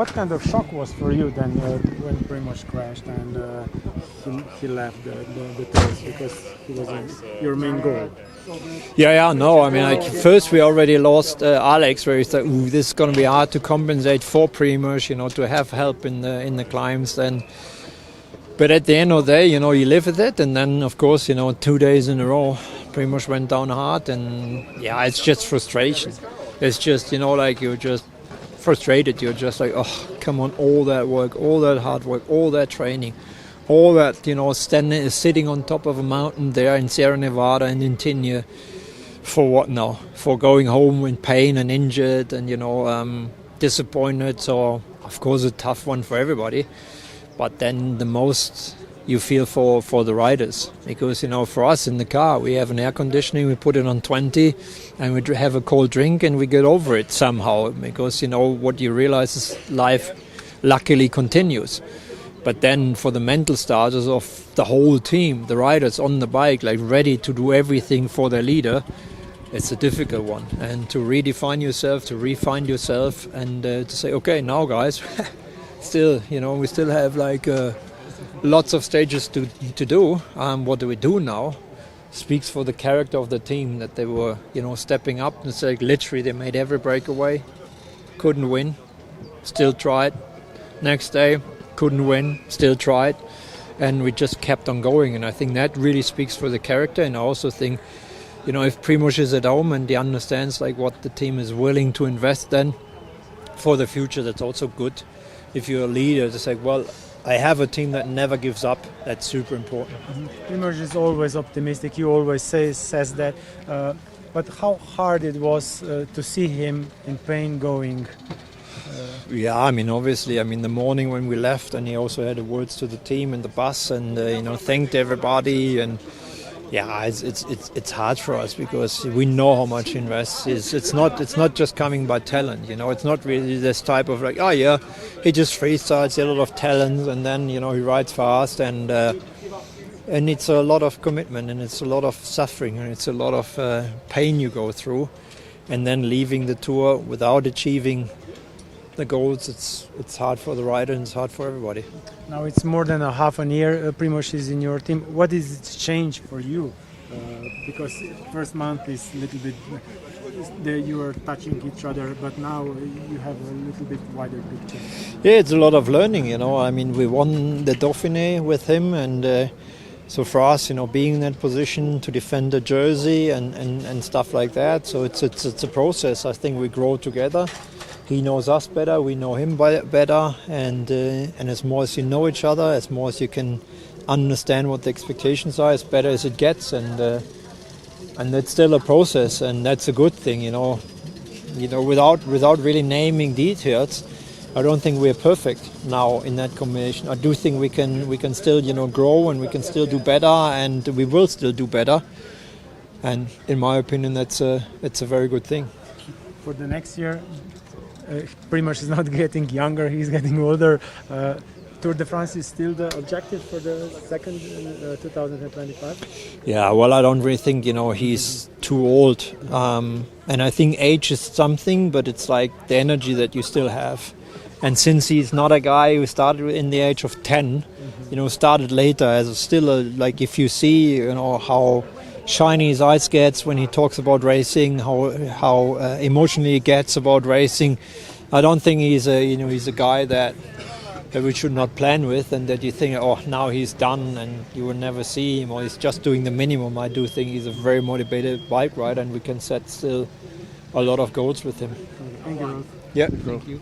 What kind of shock was for you then when Primoz crashed and he left the race because he was your main goal? Yeah, no. I mean, like, first we already lost Alex, where we thought, "Ooh, this is going to be hard to compensate for Primoz, to have help in the climbs." Then, but at the end of the day, you live with it, and then of course, 2 days in a row, Primoz went down hard, and yeah, it's just frustration. It's just like you're just frustrated. You're just like, oh, come on, all that work, all that hard work, all that training, all that, sitting on top of a mountain there in Sierra Nevada and in Tinia, for what now? For going home in pain and injured and, disappointed. So, of course, a tough one for everybody. But then the most you feel for the riders, because for us in the car we have an air conditioning, we put it on 20 and we have a cold drink and we get over it somehow, because what you realize is life luckily continues. But then for the mental status of the whole team, the riders on the bike, like ready to do everything for their leader, it's a difficult one. And to redefine yourself, to refine yourself, and to say, okay, now guys, still we still have lots of stages to do. What do we do now? Speaks for the character of the team, that they were, stepping up. It's like literally they made every breakaway, couldn't win, still tried. Next day, couldn't win, still tried, and we just kept on going. And I think that really speaks for the character. And I also think, if Primoz is at home and he understands what the team is willing to invest then for the future, that's also good. If you're a leader, it's like, well, I have a team that never gives up. That's super important. Primoz is always optimistic. He always says that. But how hard it was to see him in pain going? Yeah, I mean, obviously, the morning when we left, and he also had the words to the team in the bus, and thanked everybody, and yeah, it's hard for us because we know how much he invests. It's not just coming by talent, It's not really this type of oh yeah, he just freestyles. He has a lot of talent, and then he rides fast, and it's a lot of commitment, and it's a lot of suffering, and it's a lot of pain you go through, and then leaving the tour without achieving the goals. It's hard for the rider and it's hard for everybody. Now it's more than a half a year Primoz is in your team. What is it change for you? Because first month is a little bit you are touching each other, but now you have a little bit wider picture. Yeah, it's a lot of learning. We won the Dauphiné with him, and so for us, being in that position to defend the jersey and stuff like that. So it's a process. I think we grow together. He knows us better, we know him better, and as more as you know each other, as more as you can understand what the expectations are, as better as it gets, and it's still a process, and that's a good thing, without really naming details. I don't think we're perfect now in that combination. I do think we can still grow, and we can still do better, and we will still do better. And in my opinion, it's a very good thing. For the next year, Primoz is not getting younger; he's getting older. Tour de France is still the objective for the second 2025? Yeah, well, I don't really think, he's too old. And I think age is something, but it's like the energy that you still have. And since he's not a guy who started in the age of 10, started later, as still if you see, how shiny his eyes gets when he talks about racing, how emotionally he gets about racing. I don't think he's a guy that we should not plan with, and that you think, oh, now he's done and you will never see him, or he's just doing the minimum. I do think he's a very motivated bike rider, and we can set still a lot of goals with him. Thank you, Rolf. Yeah, thank you.